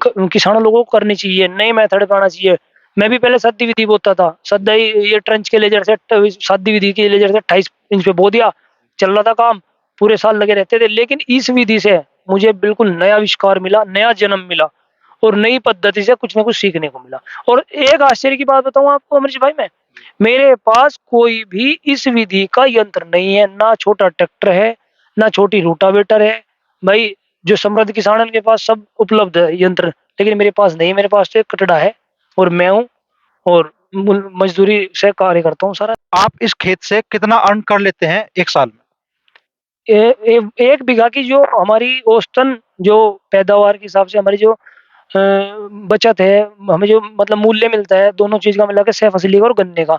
किसानों लोगों को करनी चाहिए, नए मेथड अपनाना चाहिए। मैं भी पहले सद्दी विधि बोता था, सद्दा ही ये ट्रंच के लेजर से सद्दी विधि के लेजर से 28 इंच पे बो दिया, चल रहा था काम, पूरे साल लगे रहते थे। लेकिन इस विधि से मुझे बिल्कुल नया आविष्कार मिला, नया जन्म मिला और नई पद्धति से कुछ ना कुछ सीखने को मिला। और एक आश्चर्य की बात बताऊँ आपको अमरीश भाई मैं, मेरे पास कोई भी इस विधि का यंत्र नहीं है, ना छोटा ट्रैक्टर है, ना छोटी रोटावेटर है। भाई जो समृद्ध किसान है उनके पास सब उपलब्ध है यंत्र, लेकिन मेरे पास नहीं है। मेरे पास तो एक कटड़ा है और मैं हूँ और मजदूरी से कार्य करता हूँ सारा। आप इस खेत से कितना अर्न कर लेते हैं एक साल में? एक बीघा की जो हमारी औसतन जो पैदावार के हिसाब से हमारी जो बचत है, हमें जो मतलब मूल्य मिलता है दोनों चीज का मिला के सह फसली का और गन्ने का,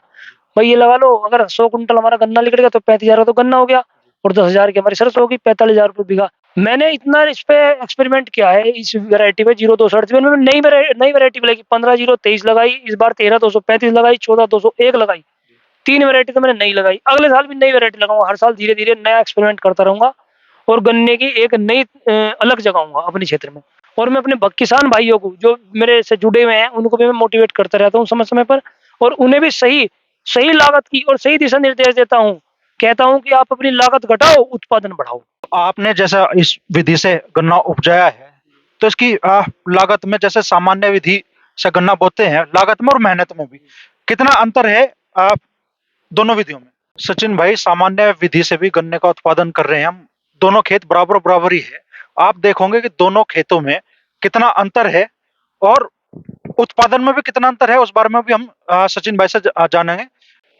भाई ये लगा लो अगर 100 कुंटल हमारा गन्ना निकल गया तो 35,000 का तो गन्ना हो गया और 10,000 की हमारी सरसों होगी, 45,000 रुपये बीघा। मैंने इतना इस पे एक्सपेरिमेंट किया है इस वैरायटी पे 0268 में। मैंने नई वैरायटी लगाई, 15-0-23 लगाई, इस बार 13-235 लगाई, 14-201 लगाई। 3 वैरायटी तो मैंने नई लगाई, अगले साल भी नई वैरायटी लगाऊंगा। हर साल धीरे धीरे नया एक्सपेरिमेंट करता रहूंगा और गन्ने की एक नई अलग जगाऊंगा अपने क्षेत्र में। और मैं अपने किसान भाइयों को जो मेरे से जुड़े हुए हैं उनको भी मैं मोटिवेट करता रहता हूँ समय समय पर, और उन्हें भी सही सही लागत की और सही दिशा निर्देश देता हूँ। कहता हूँ कि आप अपनी लागत घटाओ, उत्पादन बढ़ाओ। आपने जैसा इस विधि से गन्ना उपजाया है, तो इसकी लागत में, जैसे सामान्य विधि से गन्ना बोते हैं, लागत में और मेहनत में भी कितना अंतर है दोनों विधियों में? सचिन भाई, सामान्य विधि से भी गन्ने का उत्पादन कर रहे हैं हम, दोनों खेत बराबर बराबर ही है। आप देखोगे कि दोनों खेतों में कितना अंतर है और उत्पादन में भी कितना अंतर है, उस बारे में भी हम सचिन भाई से जानेंगे।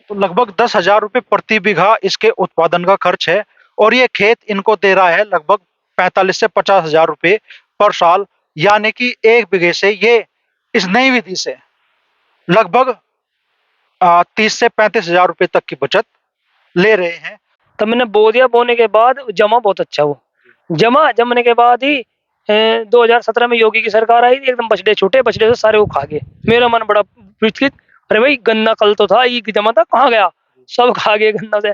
तो लगभग 10,000 रुपये प्रति बीघा इसके उत्पादन का खर्च है और ये खेत इनको दे रहा है लगभग 45 से 50,000 रुपये पर साल। यानी कि एक बीघे से ये इस नई विधि से लगभग 30 से 35,000 रुपये तक की बचत ले रहे हैं। तब मैंने बो दिया, बोने के बाद जमा बहुत अच्छा हुआ। जमने के बाद ही 2017 में योगी की सरकार आई थी, एकदम बछड़े छूटे, बछड़े से सारे वो खा गए। मेरा मन बड़ा विचलित, अरे भाई गन्ना कल तो था, ये जमा था, कहाँ गया? सब खा गए गन्ना से।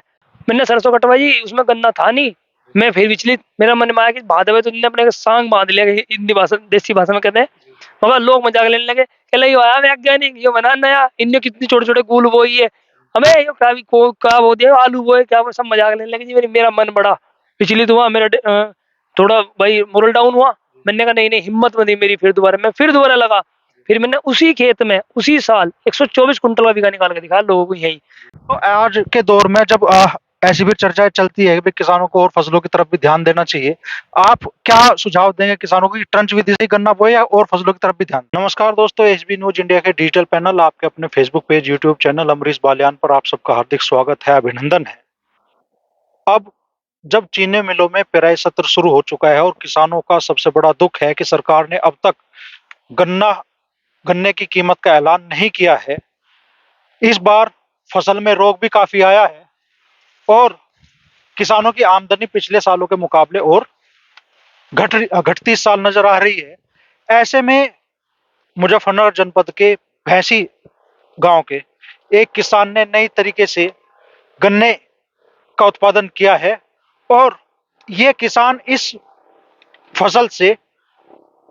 मैंने सरसों कटवाई, उसमें गन्ना था नहीं। मैं फिर विचलित, मेरा मन में आया कि भादवे तो इनने अपने सांग बांध लिया, हिंदी भाषा देसी भाषा में कहते हैं। मगर लोग मजाक लेने लगे, कहले यो आया वैज्ञानिक, ये बना नया, इनने कितनी छोटे छोटे गुल बोई है, हमें यो क्या बो दिया, आलू बोए क्या, वो सब मजाक लेने लगे जी। मेरा मन बड़ा विचलित हुआ, मेरा थोड़ा भाई मोरल डाउन हुआ। मैंने कहा नहीं नहीं, हिम्मत बंधी मेरी, फिर दोबारा लगा। फिर मैंने उसी खेत में उसी साल 124 कुंटल का बीघा निकाल के दिखाया लोगों को यही। तो आज के दौर में जब ऐसी भी चर्चाएं चलती है कि किसानों को और फसलों की तरफ भी ध्यान देना चाहिए, आप क्या सुझाव देंगे किसानों को कि ट्रंच विधि से गन्ना बोए या और फसलों की तरफ भी ध्यान? नमस्कार दोस्तों, एसबी न्यूज इंडिया के डिजिटल पैनल, आपके अपने Facebook page, YouTube channel Amrish Baliyan पर आप सबका हार्दिक स्वागत है, अभिनंदन है। अब जब चीनी मिलों में पेराई सत्र शुरू हो चुका है और किसानों का सबसे बड़ा दुख है कि सरकार ने अब तक गन्ने की कीमत का ऐलान नहीं किया है। इस बार फसल में रोग भी काफी आया है और किसानों की आमदनी पिछले सालों के मुकाबले और घटती इस साल नजर आ रही है। ऐसे में मुजफ्फरनगर जनपद के भैंसी गांव के एक किसान ने नई तरीके से गन्ने का उत्पादन किया है और ये किसान इस फसल से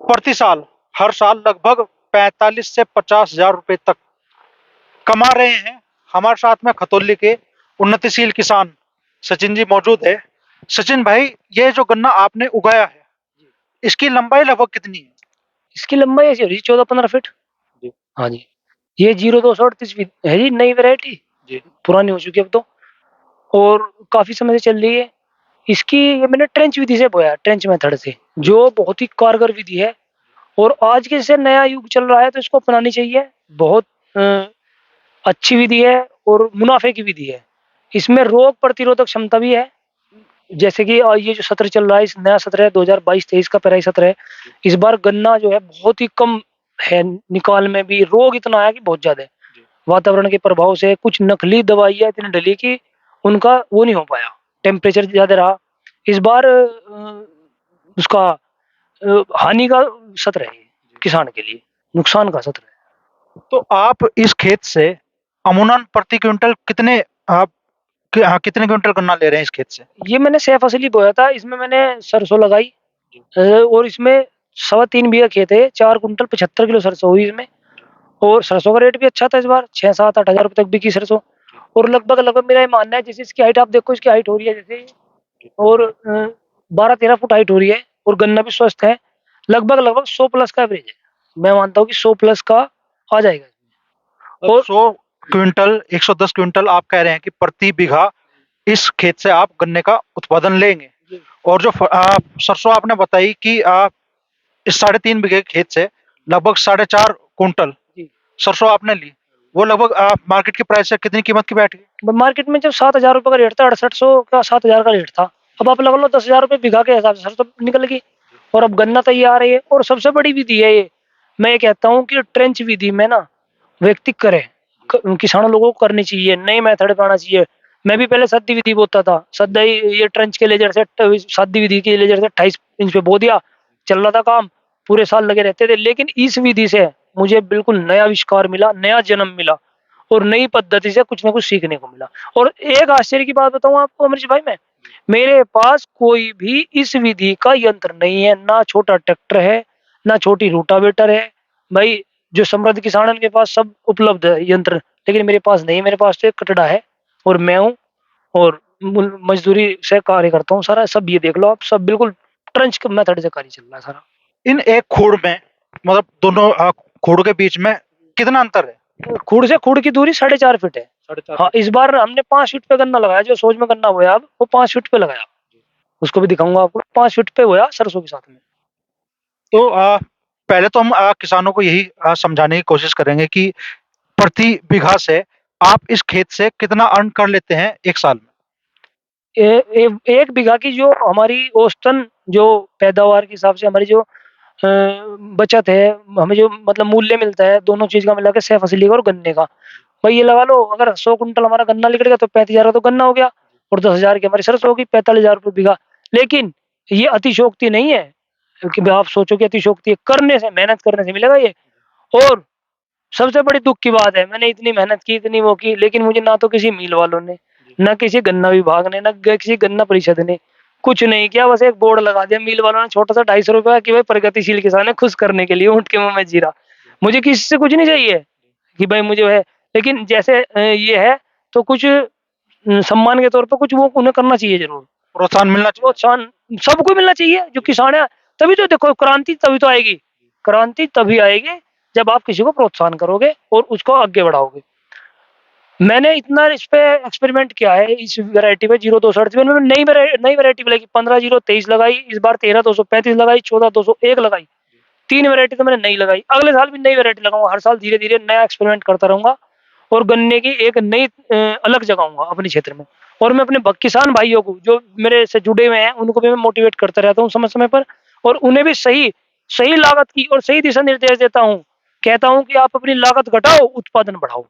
प्रति साल हर साल लगभग 45 से 50,000 रुपए तक कमा रहे हैं। हमारे साथ में खतौली के उन्नतिशील किसान सचिन जी मौजूद है। सचिन भाई, ये जो गन्ना आपने उगाया है, इसकी लंबाई लगभग कितनी है? इसकी लंबाई ऐसी हो रही 14-15 फीट। जी। हाँ जी, ये 0238 है जी, नई वैरायटी, जी। पुरानी हो चुकी है अब तो, और काफी समय से चल रही है। इसकी ये मैंने ट्रेंच विधि से बोया, ट्रेंच मेथड से, जो बहुत ही कारगर विधि है और आज के जैसे नया युग चल रहा है तो इसको अपनानी चाहिए। बहुत अच्छी विधि है और मुनाफे की विधि है। इसमें रोग प्रतिरोधक क्षमता भी है। जैसे कि ये जो सत्र चल रहा है, इस नया सत्र है 2022-23 का पेराई सत्र है। इस बार गन्ना जो है बहुत ही कम है, निकाल में भी रोग इतना आया कि बहुत ज्यादा है। वातावरण के प्रभाव से कुछ नकली दवाइयाँ इतनी डली कि उनका वो नहीं हो पाया, टेम्परेचर ज्यादा रहा। इस बार उसका हानि का सत्र है, किसान के लिए नुकसान का सत्र है। तो आप इस खेत से अमूमन प्रति क्विंटल कितने क्विंटल गन्ना ले रहे हैं इस खेत से? ये मैंने सह फसली बोया था, इसमें मैंने सरसों लगाई और इसमें सवा 3 बीघा खेत है, 4 कुंटल 75 किलो सरसों हुई इसमें। और सरसों का रेट भी अच्छा था इस बार, 6, 7, 8 हज़ार रुपए तक बिकी सरसों। और लगभग मेरा ये मानना है, जैसे इसकी हाइट आप देखो, इसकी हाइट हो रही है जैसे, और 12-13 फुट हाइट हो रही है, और गन्ना भी स्वस्थ है। लगभग 100 प्लस का एवरेज है। मैं मानता हूँ कि 100 प्लस का आ जाएगा इसमें। और 100 क्विंटल, 110 क्विंटल आप कह रहे हैं कि प्रति बीघा इस खेत से आप गन्ने का उत्पादन लेंगे। जी, और जो सरसों आपने बताई कि इस 3.5 बीघे खेत से लगभग 4.5 कुंटल जी। सरसों आपने ली, वो लगभग मार्केट की प्राइस से कितनी कीमत की बैठ गई? मार्केट में जब 7,000 रुपए का रेट था, 6800 का 7,000 का रेट था। अब आप लगा लो 10,000 रुपए बीघा के हिसाब से सरसों निकल गई। और अब गन्ना तैयार है। और सबसे बड़ी विधि है ये, मैं ये कहता हूँ कि ट्रेंच विधि में ना व्यक्ति करे, किसानों लोगों को करनी चाहिए, नए मेथड अपनाना चाहिए। मैं भी पहले सद्दी विधि बोता था, सद्दा ये ट्रेंच के लेजर से, सद्दी विधि के लेजर से 28 इंच पे बो दिया, चल रहा था काम, पूरे साल लगे रहते थे। लेकिन इस विधि से मुझे बिल्कुल नया आविष्कार मिला, नया जन्म मिला, और नई पद्धति से कुछ ना कुछ सीखने को मिला। और एक आश्चर्य की बात बताऊं आपको अमरीश भाई, मैं, मेरे पास कोई भी इस विधि का यंत्र नहीं है, ना छोटा ट्रैक्टर है, ना छोटी रोटावेटर है। भाई, जो समृद्ध किसान है उनके पास सब उपलब्ध है यंत्र, लेकिन मेरे पास नहीं है। मेरे पास तो एक कटड़ा है, और मैं हूँ, और मजदूरी से कार्य करता हूँ सारा। सब ये देख लो आप, सब बिल्कुल ट्रंच मेथड से कार्य चल रहा है सारा। इन एक खूड़ में, मतलब दोनों खूड़ के बीच में कितना अंतर है? खूड़ से खूड़ की दूरी 4.5 फीट है। 4.5 हाँ, इस बार हमने 5 फीट पे गन्ना लगाया, जो सोच में गन्ना बोया अब वो 5 फीट पे लगाया। उसको भी दिखाऊंगा आपको, 5 फीट पे बोया सरसों के साथ में। तो पहले तो हम किसानों को यही समझाने की कोशिश करेंगे कि प्रति बीघा से आप इस खेत से कितना अर्न कर लेते हैं एक साल में? एक बीघा की जो हमारी औसतन जो पैदावार के हिसाब से हमारी जो बचत है, हमें जो मतलब मूल्य मिलता है, दोनों चीज का मिला के सह फसली का और गन्ने का, भाई ये लगा लो, अगर 100 कुंटल हमारा गन्ना निकल गया तो 35,000 का तो गन्ना हो गया, और 10,000 की हमारी सरसों होगी, 45,000 रुपये बीघा। लेकिन ये अतिशोक्ति नहीं है, क्योंकि आप सोचो कि अतिशोक्ति है, करने से, मेहनत करने से मिलेगा ये। और सबसे बड़ी दुःख की बात है, मैंने इतनी मेहनत की, इतनी वो की, लेकिन मुझे ना तो किसी मिल वालों ने, ना किसी गन्ना विभाग ने, ना किसी गन्ना परिषद ने कुछ नहीं किया। बस एक बोर्ड लगा दिया मिल वालों ने, छोटा-सा 250 रुपए का, कि भाई प्रगतिशील किसान है, खुश करने के लिए, ऊँट के मुँह में जीरा। मुझे किसी से कुछ नहीं चाहिए कि भाई मुझे है, लेकिन जैसे ये है, तो कुछ सम्मान के तौर पे कुछ वो उन्हें करना चाहिए ज़रूर। प्रोत्साहन मिलना चाहिए। प्रोत्साहन सबको मिलना चाहिए, जो किसान है। तभी तो देखो क्रांति तभी तो आएगी। क्रांति तभी आएगी जब आप किसी को प्रोत्साहन करोगे और उसको आगे बढ़ाओगे। मैंने इतना इस पे एक्सपेरिमेंट किया है इस वैरायटी पे 0238 में, मैंने नई वैरायटी लगाई, 15-023 लगाई, इस बार 13-235 लगाई, 14-201 लगाई। 3 वैरायटी तो मैंने नई लगाई। अगले साल भी नई वैरायटी लगाऊंगा। हर साल धीरे-धीरे नया एक्सपेरिमेंट करता रहूंगा, और गन्ने की एक नई अलग जगाऊंगा अपने क्षेत्र में। और मैं अपने किसान भाइयों को जो मेरे से जुड़े हुए हैं, उनको भी मैं मोटिवेट करता रहता हूँ समय-समय पर, और उन्हें भी सही सही लागत की और सही दिशा निर्देश देता हूँ। कहता हूँ कि आप अपनी लागत घटाओ, उत्पादन बढ़ाओ।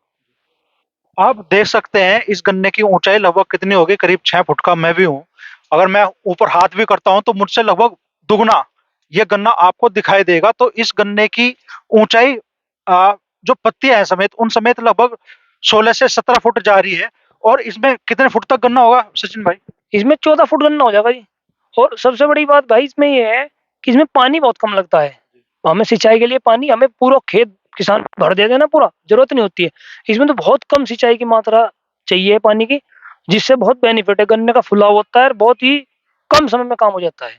आप देख सकते हैं इस गन्ने की ऊंचाई लगभग कितनी होगी, करीब 6 फुट का मैं भी हूँ। अगर मैं ऊपर हाथ भी करता हूँ तो मुझसे लगभग दुगना ये गन्ना आपको दिखाई देगा। तो इस गन्ने की ऊंचाई जो पत्तियां हैं समेत उन समेत लगभग 16 से 17 फुट जा रही है। और इसमें कितने फुट तक गन्ना होगा सचिन भाई? इसमें 14 फुट गन्ना हो जाएगा जी। और सबसे बड़ी बात भाई इसमें ये है कि इसमें पानी बहुत कम लगता है। हमें सिंचाई के लिए पानी, हमें पूरा खेत किसान भर देते हैं ना पूरा, ज़रूरत नहीं होती है। इसमें तो बहुत कम सिंचाई की मात्रा चाहिए पानी की, जिससे बहुत बेनिफिट है। गन्ने का फुलाव होता है और बहुत ही कम समय में काम हो जाता है।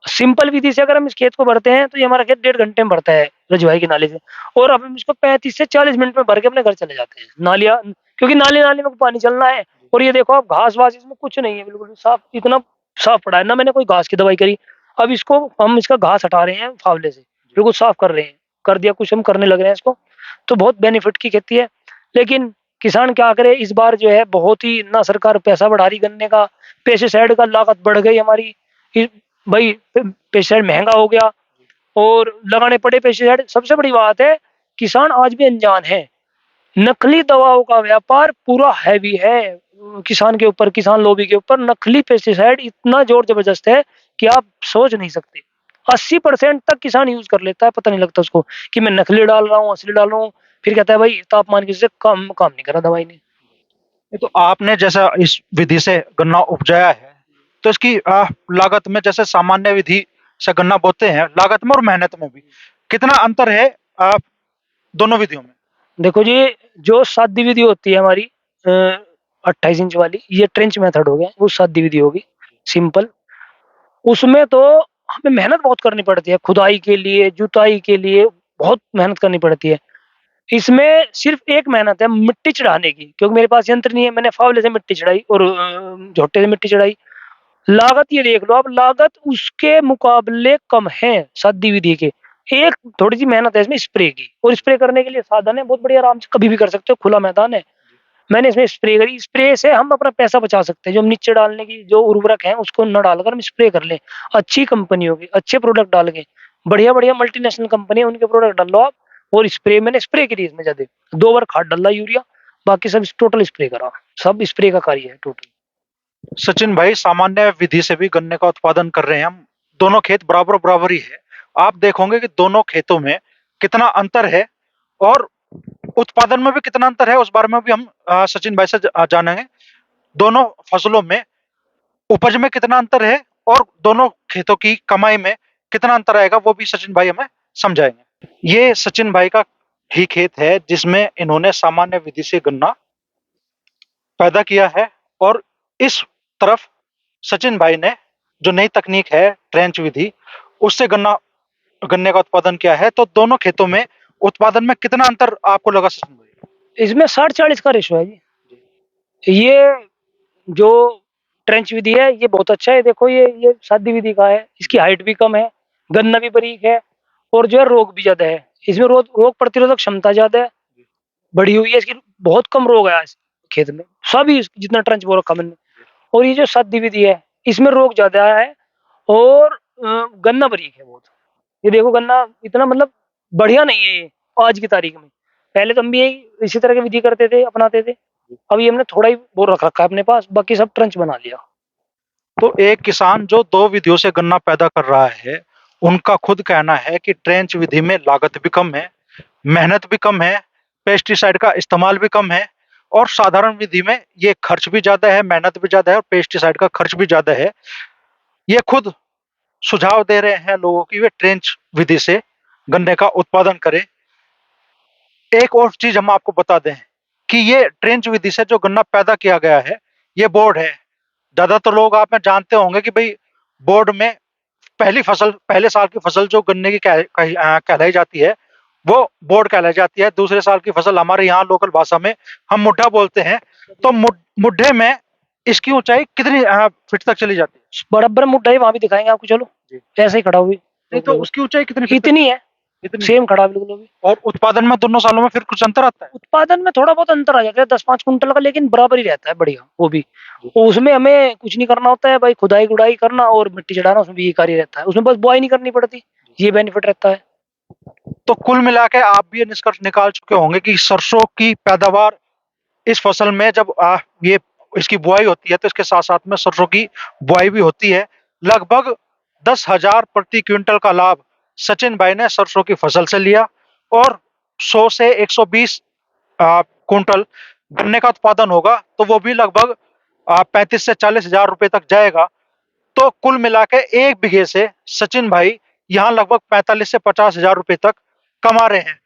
सिंपल विधि से अगर हम इस खेत को भरते हैं, तो ये हमारा खेत 1.5 घंटे में भरता है रजवाई के नाले से, और अब हम इसको 35 से 40 मिनट में भर के अपने घर चले जाते हैं। नालियाँ, क्योंकि नाली-नाली में पानी चलना है। और ये देखो, अब घास-वास इसमें कुछ नहीं है, बिल्कुल भी साफ, इतना साफ पड़ा है, ना मैंने कोई घास की दवाई करी। अब इसको हम इसका घास हटा रहे हैं फावले से, बिल्कुल साफ कर रहे हैं, कर दिया, कुछ हम करने लग रहे हैं इसको, तो बहुत बेनिफिट की खेती है। लेकिन किसान क्या करे, इस बार जो है बहुत ही, ना सरकार पैसा बढ़ा रही गन्ने का, पेस्टिसाइड का लागत बढ़ गई हमारी। भाई, पेस्टिसाइड महंगा हो गया, और लगाने पड़े पेस्टिसाइड। सबसे बड़ी बात है, किसान आज भी अनजान है। नकली दवाओं का व्यापार पूरा हैवी है किसान के ऊपर, किसान लॉबी के ऊपर। नकली पेस्टिसाइड इतना जोर जबरदस्त है कि आप सोच नहीं सकते। 80% तक किसान यूज कर लेता है, पता नहीं लगता उसको कि मैं नकली डाल रहा हूँ, असली डाल रहा हूँ। फिर कहता है भाई तापमान की वजह से काम नहीं कर रहा दवाई ने। ये तो आपने जैसा इस विधि से गन्ना उपजाया है, तो इसकी लागत में जैसे सामान्य विधि से गन्ना बोते हैं, लागत में और मेहनत में भी कितना अंतर है दोनों विधियों में? देखो जी, जो सादी विधि होती है हमारी 28 इंच वाली, ये ट्रेंच मेथड हो गया, वो सादी विधि होगी, सिंपल। उसमें तो हमें मेहनत बहुत करनी पड़ती है, खुदाई के लिए, जुताई के लिए बहुत मेहनत करनी पड़ती है। इसमें सिर्फ़ एक मेहनत है मिट्टी चढ़ाने की, क्योंकि मेरे पास यंत्र नहीं है, मैंने फावले से मिट्टी चढ़ाई और झोट्टे से मिट्टी चढ़ाई। लागत ये देख लो आप, लागत उसके मुकाबले कम है सादी विधि के। एक थोड़ी-सी मेहनत है इसमें स्प्रे की, और स्प्रे करने के लिए साधन है बहुत बढ़िया, आराम से कभी भी कर सकते हो, खुला मैदान है। मैंने इसमें स्प्रे करी, स्प्रे से हम अपना पैसा बचा सकते हैं, जो हम नीचे डालने की जो उर्वरक है उसको ना डालकर हम स्प्रे कर लें। अच्छी कंपनियों के, अच्छे प्रोडक्ट डाल के, बढ़िया-बढ़िया मल्टीनेशनल कंपनी है उनके प्रोडक्ट डाल लो आप, और स्प्रे मैंने स्प्रे करी इसमें ज़्यादा। 2 बार खाद डाला यूरिया, बाकी सब टोटल स्प्रे करा। सब स्प्रे का कार्य है टोटल। सचिन भाई, सामान्य विधि से भी गन्ने का उत्पादन कर रहे हैं हम, दोनों खेत बराबर-बराबर ही है। आप देखोगे कि दोनों खेतों में कितना अंतर है और उत्पादन में भी कितना अंतर है, उस बारे में भी हम सचिन भाई से जानेंगे। दोनों फसलों में उपज में कितना अंतर है और दोनों खेतों की कमाई में कितना अंतर आएगा, वो भी सचिन भाई हमें समझाएँगे। ये सचिन भाई का ही खेत है जिसमें इन्होंने सामान्य विधि से गन्ना पैदा किया है और इस तरफ सचिन भाई ने जो नई तकनीक है ट्रेंच विधि, उससे गन्ने का उत्पादन किया है। तो दोनों खेतों में उत्पादन में कितना अंतर आपको लगा सचिन भाई? इसमें 60-40 का रेशो है जी। ये जो ट्रेंच विधि है, ये बहुत अच्छा है। देखो ये सादी विधि का है, इसकी हाइट भी कम है, गन्ना भी बारीक है, और जो है रोग भी ज़्यादा है। इसमें रोग प्रतिरोधक क्षमता ज़्यादा है, बढ़ी हुई है इसकी, बहुत कम रोग है इस खेत में, सभी जितना ट्रेंच बो रखा मैंने। और ये जो सादी विधि है, इसमें रोग ज़्यादा है, और गन्ना बारीक है बहुत। ये देखो गन्ना इतना मतलब बढ़िया नहीं है ये आज की तारीख में। पहले तो हम भी यही इसी तरह की विधि करते थे, अपनाते थे। अभी हमने थोड़ा ही वो रख रखा है अपने पास, बाकी सब ट्रंच बना लिया। तो एक किसान जो 2 विधियों से गन्ना पैदा कर रहा है, उनका खुद कहना है कि ट्रेंच विधि में लागत भी कम है, मेहनत भी कम है, पेस्टिसाइड का इस्तेमाल भी कम है और साधारण विधि में ये खर्च भी ज़्यादा है, मेहनत भी ज़्यादा है और पेस्टिसाइड का खर्च भी ज़्यादा है। ये खुद सुझाव दे रहे हैं लोगों की वे ट्रेंच विधि से गन्ने का उत्पादन करें। एक और चीज़ हम आपको बता दें कि ये ट्रेंच विधि से जो गन्ना पैदा किया गया है, ये बोर्ड है। ज़्यादातर लोग आप में जानते होंगे कि भई बोर्ड में पहले साल की फसल जो गन्ने की कहलाई जाती है, वो बोर्ड कहलाई जाती है। दूसरे साल की फसल हमारे यहाँ लोकल भाषा में हम मुड्ढा बोलते हैं। तो मुड्ढे में इसकी ऊँचाई कितनी फीट तक चली जाती है? बराबर मुड्ढा ही वहाँ भी दिखाएँगे आपको, चलो। जी। ऐसे ही खड़ा हुई। नहीं तो उसकी ऊँचाई कितनी फीट तक? इतनी है, इतनी? सेम खड़ा बिल्कुल वो भी। और उत्पादन में दोनों सालों में फिर कुछ अंतर आता है? उत्पादन में थोड़ा बहुत अंतर आ जाता है 10-5 कुंटल का, लेकिन बराबर ही रहता है बढ़िया वो भी। उसमें हमें कुछ नहीं करना होता है भाई, खुदाई-गुड़ाई करना और मिट्टी चढ़ाना, उसमें भी ये कार्य रहता है। उसमें बस बुआई नहीं करनी पड़ती, ये बेनिफिट रहता है। तो कुल मिला के आप भी ये निष्कर्ष निकाल चुके होंगे कि सरसों की पैदावार इस फसल में जब ये इसकी बुआई होती है तो इसके साथ-साथ में सरसों की बुआई भी होती है। लगभग 10,000 प्रति क्विंटल का लाभ सचिन भाई ने सरसों की फसल से लिया और 100 से 120 कुंटल गन्ने का उत्पादन होगा, तो वो भी लगभग 35 से 40,000 रुपए तक जाएगा। तो कुल मिला के 1 बीघे से सचिन भाई यहाँ लगभग 45 से 50,000 रुपए तक कमा रहे हैं।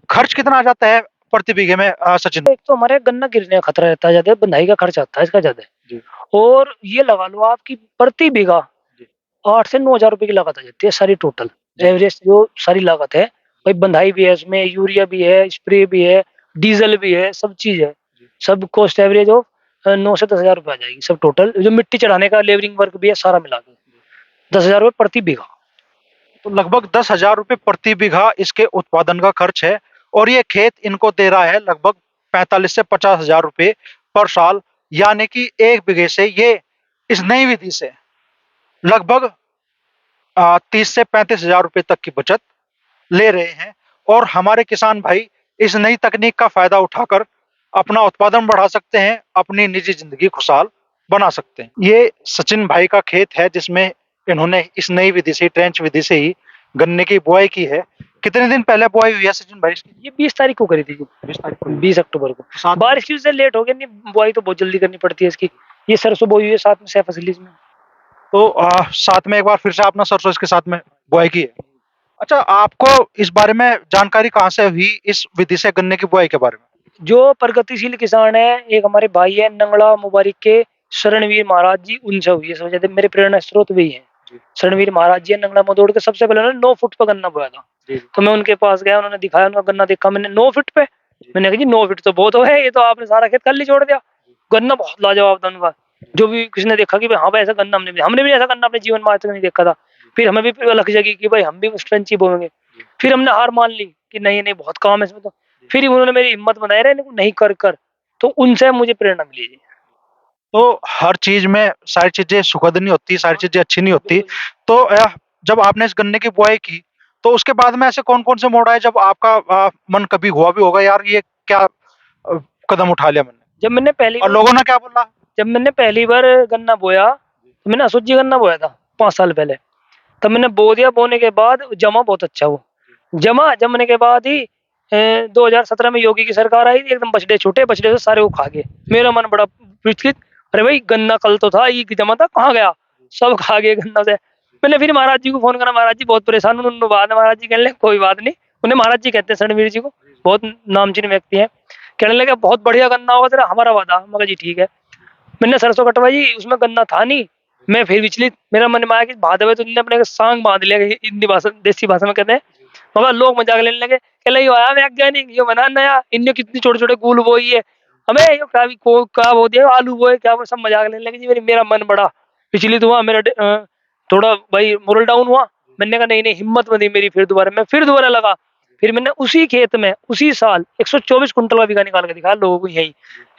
खर्च कितना आ जाता है प्रति बीघे में सचिन? एक तो हमारे गन्ना गिरने का खतरा रहता है ज़्यादा, बंधाई का खर्च आता है इसका ज़्यादा। जी। और ये लगा लो आप कि प्रति बीघा 8 से 9,000 रुपए की लागत आ जाती है सारी टोटल। एवरेज जो सारी लागत है, भाई बंधाई भी है इसमें, यूरिया भी है, स्प्रे भी है, डीज़ल भी है, सब चीज़ है। सब कॉस्ट एवरेज ऑफ 9 से 10,000 रुपए आ जाएगी सब टोटल। जो मिट्टी चढ़ाने का लेबरिंग वर्क भी है सारा मिला के। 10,000 रुपए प्रति बीघा। तो लगभग 10,000 रुपए प्रति बीघा इसके उत्पादन का खर्च है और ये खेत इनको दे रहा है लगभग 45 से 50,000 रुपए पर साल। यानी कि 1 बीघे से ये इस नई विधि से लगभग 30 से 35,000 रुपए तक की बचत ले रहे हैं और हमारे किसान भाई इस नई तकनीक का फायदा उठाकर अपना उत्पादन बढ़ा सकते हैं, अपनी निजी जिंदगी खुशहाल बना सकते हैं। ये सचिन भाई का खेत है जिसमें इन्होंने इस नई विधि से, ट्रेंच विधि से ही गन्ने की बुआई की है। कितने दिन पहले बुआई हुई है सचिन भाई इसकी? ये 20 तारीख को करी थी जी। 20 तारीख को। 20 अक्टूबर को। सात बारिश की वजह से लेट हो गया, नहीं बुआई तो बहुत जल्दी करनी पड़ती है इसकी। ये सरसों बोई हुई है साथ में सैफ असली में। तो साथ में एक बार फिर से आपने सरसों इसके साथ में बुआई की है। अच्छा, आपको इस बारे में जानकारी कहाँ से हुई इस विधि से गन्ने की बुआई के बारे में? जो प्रगतिशील किसान है, एक हमारे भाई है नंगड़ा मुबारिक के शरणवीर महाराज जी, उनसे हुई है। समझे थे, मेरे प्रेरणा स्रोत भी हैं। जी, शरणवीर महाराज जी नंगड़ा मदोड़ के सबसे पहले उन्होंने 9 फुट पे गन्ना बोया था। जी, जी, तो मैं उनके पास गया, उन्होंने दिखाया, उनका गन्ना देखा मैंने 9 फीट पे। जी, मैंने कहा जी 9 फीट तो बहुत हो है, ये तो आपने सारा खेत खाली छोड़ दिया। गन्ना बहुत लाजवाब था उनका। जो भी किसी ने देखा कि भाई हाँ भाई ऐसा गन्ना हमने भी ऐसा गन्ना अपने जीवन में आज तक नहीं देखा था। फिर हमें भी अलग जगी कि भाई हम भी स्ट्रेंची बोएंगे। फिर हमने हार मान ली कि नहीं नहीं बहुत काम है इसमें तो। फिर उन्होंने मेरी हिम्मत बनाई, रहे नहीं कर कर। तो उनसे मुझे प्रेरणा मिली जी। तो हर चीज़ में सारी चीज़ें सुखद नहीं होती, सारी चीज़ें अच्छी नहीं होती। बिल्कुल। तो जब आपने इस गन्ने की बुआई की, तो उसके बाद में ऐसे कौन-कौन से मोड़ आए जब आपका मन कभी हुआ भी होगा यार ये क्या कदम उठा लिया मैंने? जब मैंने पहली और बार लोगों ने क्या बोला? जब मैंने पहली बार गन्ना बोया, तो मैंने असुजी गन्ना बोया था 5 साल पहले। तब मैंने बो दिया, बोने के बाद जमा बहुत अच्छा हुआ। जमने के बाद ही 2017 में योगी की सरकार आई थी, एकदम बछड़े छूटे, बछड़े से सारे वो खा गए। मेरा मन बड़ा विचलित, अरे भाई गन्ना कल तो था, ये जमा था, कहाँ गया? सब खा गए गन्ना से। मैंने फिर महाराज जी को फ़ोन करा, महाराज जी बहुत परेशान हूँ। उन्होंने बाद में महाराज जी कहने लगे कोई बात नहीं, उन्हें महाराज जी कहते हैं रणवीर जी को, बहुत नामचीन व्यक्ति हैं। कहने लगे बहुत बढ़िया गन्ना होगा तेरा, हमारा वादा। मैं कहा जी ठीक है। मैंने सरसों कटवाई, उसमें गन्ना था नहीं। मैं फिर विचलित, मेरा मन में आया कि भादवे तो इनने अपने को सांग बाँध लिया, हिंदी भाषा देसी भाषा में कहते हैं। मगर लोग मजाक लेने लगे, कहले यो आया वैज्ञानिक, यो बना नया, इनने कितनी छोटे-छोटे फूल बोई है। अबे यो क्या बो दिया, आलू बोए क्या, वो सब मजाक लेने लगे जी। मेरा मन बड़ा विचलित हुआ, थोड़ा भाई मोरल डाउन हुआ। मैंने कहा नहीं-नहीं हिम्मत बंधी मेरी, फिर दोबारा मैं फिर दोबारा लगा। फिर मैंने उसी खेत में उसी साल 124 कुंटल का बीघा निकाल के दिखाया लोगों को, यहीं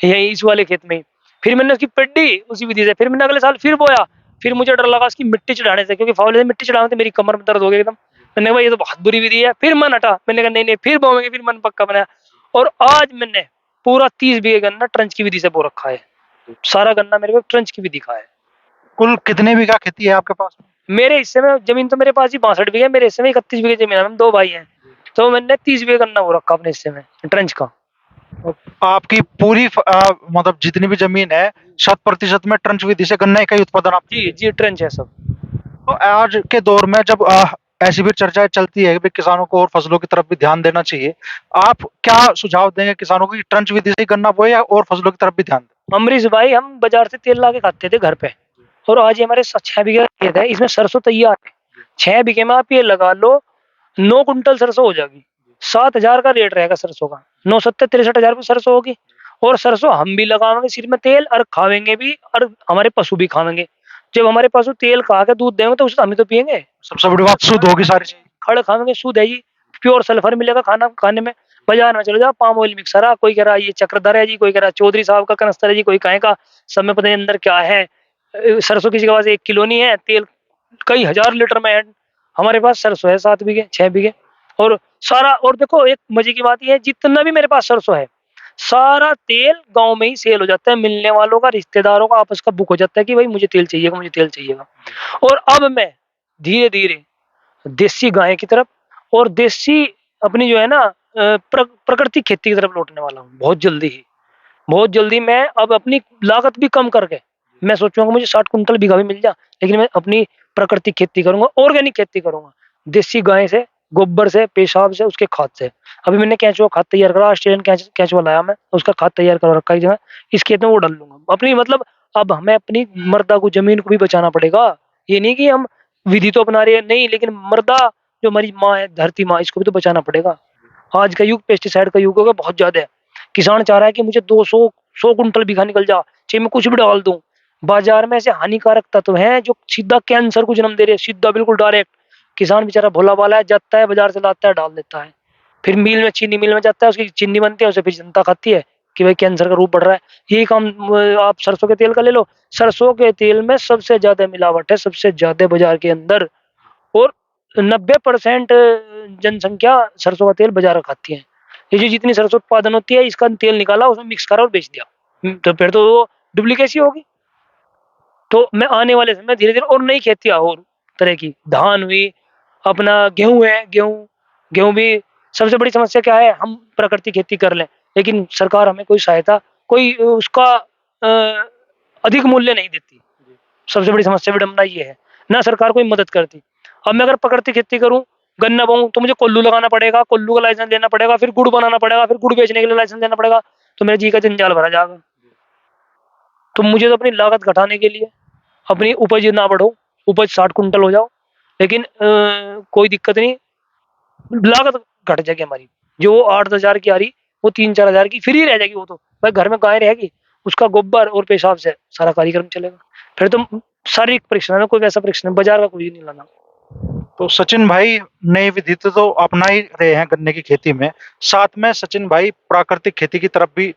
यहीं इस वाले खेत में ही। फिर मैंने उसकी पेड्डी उसी विधि से, फिर मैंने अगले साल फिर बोया। फिर मुझे डर लगा उसकी मिट्टी चढ़ाने से, क्योंकि फावड़े से मिट्टी चढ़ाने से मेरी कमर में दर्द हो गया एकदम। मैंने कहा भाई ये तो बहुत बुरी विधि है। फिर मन हटा, मैंने कहा नहीं-नहीं फिर बोएंगे, फिर मन पक्का बनाया। और आज मैंने पूरा 30 बीघे गन्ना ट्रंच की विधि से बो रखा है। सारा गन्ना मेरे को ट्रंच की विधि का है। कुल कितने बीघा खेती है आपके पास में? मेरे हिस्से में जमीन तो मेरे पास ही 62 बीघे, मेरे हिस्से में 31 बीघे जमीन है, हम 2 भाई हैं। तो मैंने 30 बीघे गन्ना बो रखा अपने हिस्से में ट्रंच का। आपकी पूरी मतलब जितनी भी ज़मीन है, शत प्रतिशत में ट्रंच विधि से गन्ने का ही उत्पादन आप। जी, जी ट्रंच है सब। तो आज के दौर में जब ऐसी भी चर्चाएँ चलती है कि किसानों को और फसलों की तरफ भी ध्यान देना चाहिए। आप क्या सुझाव देंगे किसानों को कि ट्रंच विधि से ही गन्ना बोए या और फसलों की तरफ भी ध्यान दें? अमरीश भाई, हम बाजार से तेल ला के खाते थे घर पे, और आज ये हमारे 6 बीघे खेत है, इसमें सरसों तैयार है। 6 बीघे में आप ये लगा लो 9 कुंटल सरसों हो जाएगी। 7,000 का रेट रहेगा सरसों का। 9 सत्तर 63,000 रुपये सरसों होगी। और सरसों हम भी लगावेंगे सिर में तेल, और खावेंगे भी, और हमारे पशु भी खावेंगे। जब हमारे पशु तेल खा के दूध देंगे तो उसे हम ही तो पिएंगे। सबसे बड़ी बात शुद्ध होगी सारी चीज़। खड़ खावेंगे, शुद्ध है जी। प्योर सल्फर मिलेगा खाना खाने में। बाजार में चले जाओ, पाम ऑयल मिक्सर है, कोई कह रहा है ये चक्रधर है जी, कोई कह रहा है चौधरी साहब का कनस्तर है जी, कोई कहे का। सब में पता नहीं अंदर क्या है। सरसों किसी के पास 1 किलो नहीं है, तेल कई हजार लीटर में है। हमारे पास सरसों है 7 बीघे 6 बीघे। और सारा, और देखो एक मजे की बात ये है, जितना भी मेरे पास सरसों है, सारा तेल गाँव में ही सेल हो जाता है। मिलने वालों का, रिश्तेदारों का आपस का बुक हो जाता है कि भाई मुझे तेल चाहिएगा, मुझे तेल चाहिएगा। और अब मैं धीरे-धीरे देसी गाय की तरफ, और देसी अपनी जो है ना प्राकृतिक खेती की तरफ लौटने वाला हूँ बहुत जल्दी ही। बहुत जल्दी मैं अब अपनी लागत भी कम करके, मैं सोचूंगा मुझे 60 कुंटल बीघा भी मिल जाए, लेकिन मैं अपनी प्राकृतिक खेती करूंगा, ऑर्गेनिक खेती करूंगा। देसी गाय से, गोबर से, पेशाब से, उसके खाद से। अभी मैंने केंचुआ खाद तैयार करा, ऑस्ट्रेलियन केंचुआ लाया मैं, उसका खाद तैयार कर रखा है जो है, इस खेत में वो डाल लूंगा अपनी, मतलब अब हमें अपनी मर्दा को, जमीन को भी बचाना पड़ेगा। ये नहीं कि हम विधि तो अपना रहे हैं, नहीं, लेकिन मर्दा जो हमारी माँ है, धरती माँ, इसको भी तो बचाना पड़ेगा। आज का युग पेस्टिसाइड का युग हो गया, बहुत ज्यादा है। किसान चाह रहा है कि मुझे 200 100 कुंटल बीघा निकल जा, चाहे मैं कुछ भी डाल दूं। बाजार में ऐसे हानिकारक तत्व हैं जो सीधा कैंसर को जन्म दे रहे हैं, सीधा बिल्कुल डायरेक्ट। किसान बेचारा भोला भाला है, जाता है बाजार से लाता है, डाल देता है। फिर मिल में, चीनी मिल में जाता है, उसकी चीनी बनती है, उसे फिर जनता खाती है कि भाई कैंसर का रूप बढ़ रहा है। यही काम आप सरसों के तेल का ले लो। सरसों के तेल में सबसे ज्यादा मिलावट है, सबसे ज्यादा बाजार के अंदर। और 90% जनसंख्या सरसों का तेल बाजार में खाती है। ये जो जितनी सरसों उत्पादन होती है, इसका तेल निकाला, उसमें मिक्स करा और बेच दिया। तो फिर तो वो डुप्लीकेसी होगी। तो मैं आने वाले समय धीरे-धीरे और नई खेतियाँ और तरह की, धान हुई, अपना गेहूँ है, गेहूँ भी। सबसे बड़ी समस्या क्या है, हम प्राकृतिक खेती कर लें, लेकिन सरकार हमें कोई सहायता, कोई उसका अधिक मूल्य नहीं देती। सबसे बड़ी समस्या विडंबना ये है। ना सरकार कोई मदद करती। अब मैं अगर प्रकृति खेती करूँ, गन्ना बोऊँ तो मुझे कोल्लू लगाना पड़ेगा, कोल्लू का लाइसेंस लेना पड़ेगा, फिर गुड़ बनाना पड़ेगा, फिर गुड़ बेचने के लिए लाइसेंस लेना पड़ेगा, तो मेरे जी का जंजाल भरा जाएगा। तो मुझे तो अपनी लागत घटाने के लिए, अपनी उपज ना बढ़ो, उपज 60 कुंटल हो जाओ, लेकिन कोई दिक्कत नहीं, लागत घट जाएगी हमारी। जो 8-10,000 की आ रही, वो 3-4,000 की फ्री रह जाएगी वो तो। भाई घर में गाय रहेगी, उसका गोबर और पेशाब से सारा कार्यक्रम चलेगा। फिर तो शारीरिक परीक्षण है, कोई वैसा परीक्षण है, बाज़ार का कोई नहीं लाना। तो सचिन भाई नई विधि तो अपना ही रहे हैं गन्ने की खेती में, साथ में सचिन भाई प्राकृतिक खेती की तरफ भी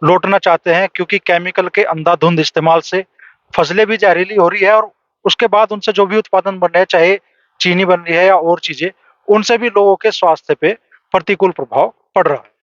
लौटना चाहते हैं क्योंकि केमिकल के अंधाधुंध इस्तेमाल से फसलें भी जहरीली हो रही है और उसके बाद उनसे जो भी उत्पादन बन रहे हैं, चाहे चीनी बन रही है या और चीजें, उनसे भी लोगों के स्वास्थ्य पे प्रतिकूल प्रभाव पड़ रहा है।